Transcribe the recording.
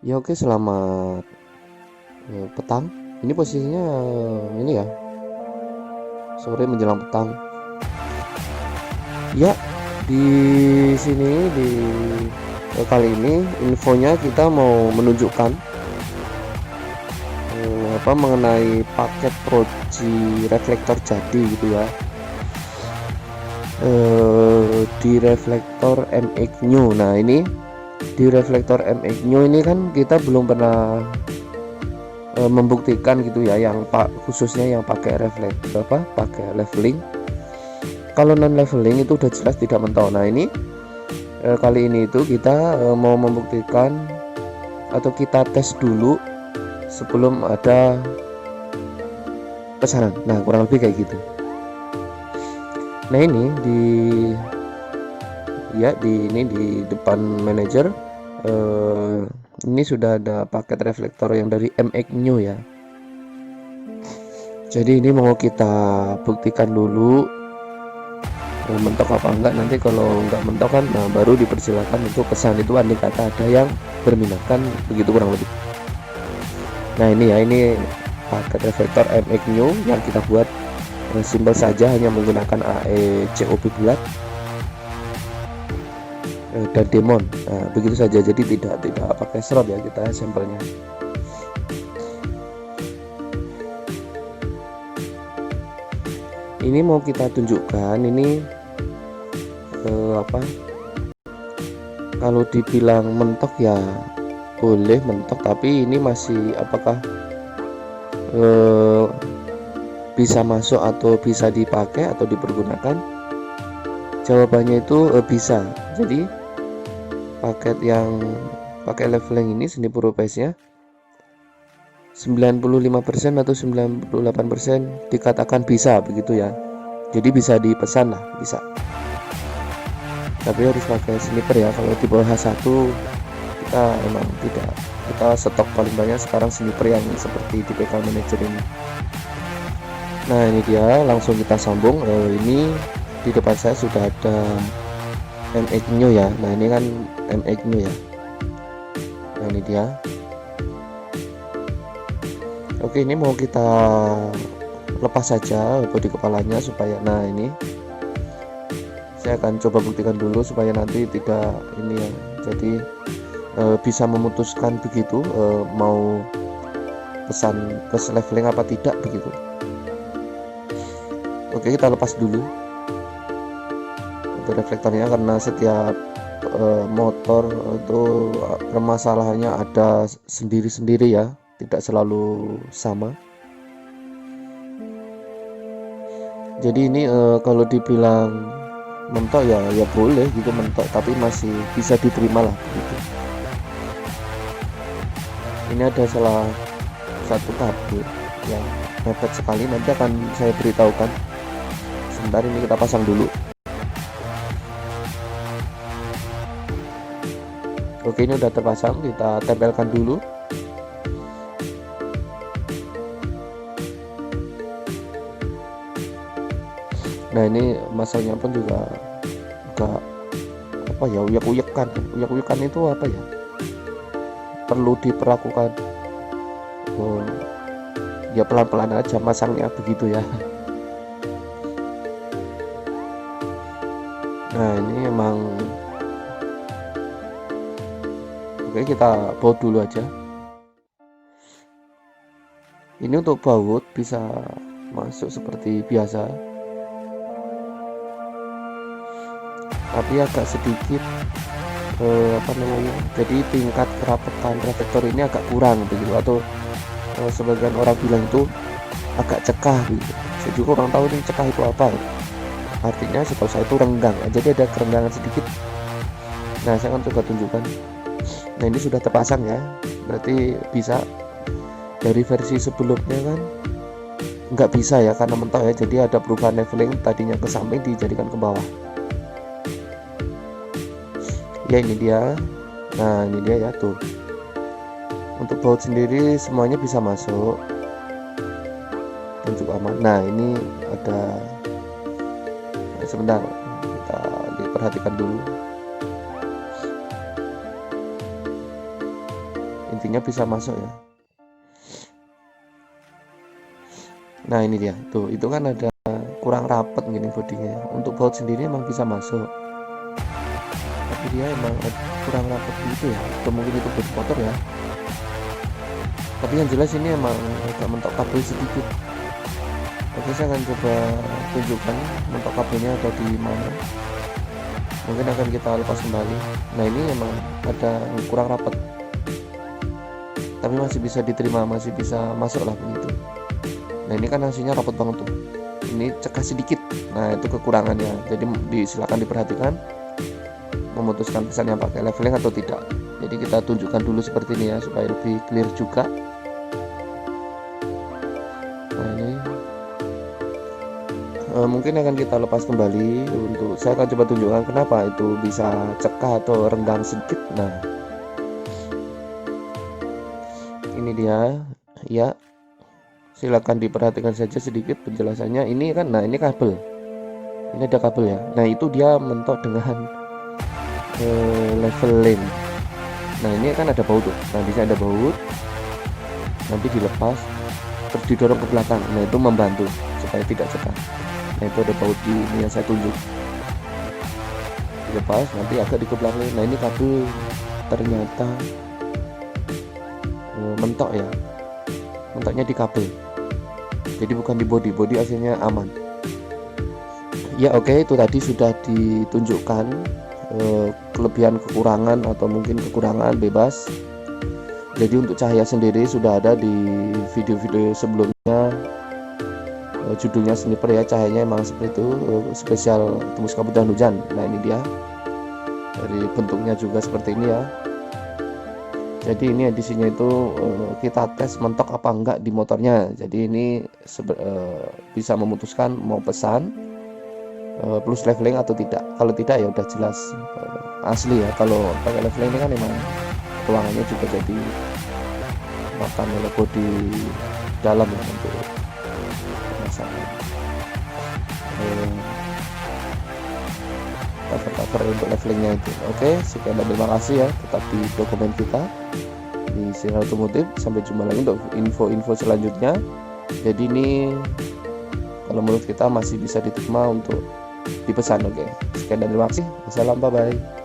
Ya oke, selamat petang. Ini posisinya ini ya, sore menjelang petang. Ya, di sini kali ini infonya kita mau menunjukkan apa mengenai paket Proji reflektor jadi gitu ya. Di reflektor MX New. Nah, ini di reflektor MX New ini kan kita belum pernah membuktikan gitu ya, yang khususnya yang pakai reflektor pakai leveling. Kalau non leveling itu udah jelas tidak mentok. Nah, ini kali ini itu kita mau membuktikan atau kita tes dulu sebelum ada pesanan. Nah, kurang lebih kayak gitu. Nah, ini di depan manajer ini sudah ada paket reflektor yang dari MX New ya. Jadi ini mau kita buktikan dulu mentok apa enggak. Nanti kalau enggak mentok kan, nah baru dipersilakan untuk pesan. Itu andai kata ada yang berminat kan, begitu kurang lebih. Nah, ini ya, ini paket reflektor MX New yang kita buat simpel saja, hanya menggunakan AE COB bulat dan demon. Nah, begitu saja, jadi tidak pakai slot ya kita sampelnya. Ini mau kita tunjukkan ini apa, kalau dibilang mentok ya boleh mentok, tapi ini masih apakah bisa masuk atau bisa dipakai atau dipergunakan. Jawabannya itu bisa. Jadi paket yang pakai leveling ini seni profesinya 95% atau 98% dikatakan bisa, begitu ya. Jadi bisa dipesan lah, bisa. Tapi harus pakai sniper ya. Kalau di bawah H1 kita emang tidak, kita stok paling banyak sekarang sniper yang seperti di PK Manager ini. Nah, ini dia, langsung kita sambung. Ini di depan saya sudah ada MX New ya. Nah, ini kan MX New ya. Nah, ini dia. Oke, ini mau kita lepas saja bodi kepalanya supaya, nah ini saya akan coba buktikan dulu supaya nanti tidak ini ya, jadi bisa memutuskan begitu mau pesan plus leveling apa tidak begitu. Oke, kita lepas dulu untuk reflektornya, karena setiap motor itu permasalahannya ada sendiri-sendiri ya, tidak selalu sama. Jadi ini kalau dibilang mentok ya boleh gitu mentok, tapi masih bisa diterima lah begitu. Ini ada salah satu kabel yang mepet sekali, nanti akan saya beritahukan. Sebentar, ini kita pasang dulu. Oke, ini udah terpasang, kita tempelkan dulu. Nah, ini masanya pun juga agak apa ya, uyak-uyakan itu apa ya, perlu diperlakukan ya pelan-pelan aja masangnya begitu ya. Nah, ini emang oke, kita baut dulu aja. Ini untuk baut bisa masuk seperti biasa, tapi agak sedikit apa namanya, jadi tingkat kerapatan reflektor ini agak kurang begitu, atau sebagian orang bilang itu agak cekah gitu. Saya juga kurang tahu ini cekah itu apa ya. Artinya setahu saya itu renggang, jadi ada kerenggangan sedikit. Nah, saya akan coba tunjukkan. Nah, ini sudah terpasang ya, berarti bisa. Dari versi sebelumnya kan nggak bisa ya karena mentok ya, jadi ada perubahan leveling, tadinya ke samping dijadikan ke bawah ya. Ini dia. Nah, ini dia ya tuh, untuk baut sendiri semuanya bisa masuk dan juga aman. Nah, ini ada, sebentar kita diperhatikan dulu. intinya bisa masuk ya. Nah ini dia tuh, itu kan ada kurang rapet gini bodinya. Untuk baut sendiri emang bisa masuk, tapi dia emang kurang rapet gitu ya, atau mungkin itu bodi motor ya. Tapi yang jelas ini emang agak mentok kabel sedikit. Oke, saya akan coba tunjukkan mentok kabelnya ada di mana. Mungkin akan kita lepas kembali. Nah ini emang ada kurang rapat, tapi masih bisa diterima, masih bisa masuk lah begitu. Nah ini kan hasilnya rapat banget tuh, ini cekah sedikit. Nah itu kekurangannya, jadi silakan diperhatikan memutuskan pesan yang pakai leveling atau tidak. Jadi kita tunjukkan dulu seperti ini ya, supaya lebih clear juga. Nah ini mungkin akan kita lepas kembali. Untuk saya akan coba tunjukkan kenapa itu bisa cekah atau renggang sedikit. Nah ini dia ya, silakan diperhatikan saja sedikit penjelasannya. Ini kan, nah ini kabel, ini ada kabel ya. Nah itu dia mentok dengan leveling. Nah ini kan ada baut tuh, nah di sini ada baut, nanti dilepas terus didorong ke belakang. Nah itu membantu supaya tidak cekah. Nah itu ada baut di ini yang saya tunjuk, dilepas nanti agak di belakang. Nah ini kabel ternyata mentok ya, mentoknya di kabel, jadi bukan di body aslinya aman ya. Oke, itu tadi sudah ditunjukkan kelebihan kekurangan atau mungkin kekurangan bebas. Jadi untuk cahaya sendiri sudah ada di video-video sebelumnya, judulnya sniper ya, cahayanya emang seperti itu, spesial tembus kabut dan hujan. Nah ini dia, dari bentuknya juga seperti ini ya. Jadi ini edisinya itu kita tes mentok apa enggak di motornya. Jadi ini bisa memutuskan mau pesan plus leveling atau tidak. Kalau tidak ya udah jelas asli ya. Kalau pakai leveling ini kan memang ruangannya juga jadi makan oleh bodi dalam ya untuk pemasangan cover untuk levelingnya itu. Oke, sekian dan terima kasih ya, tetap di dokumen kita di Sinar Otomotif. Sampai jumpa lagi untuk info-info selanjutnya. Jadi ini kalau menurut kita masih bisa diterima untuk dipesan. Oke, sekian dan terima kasih. Wassalam, bye bye.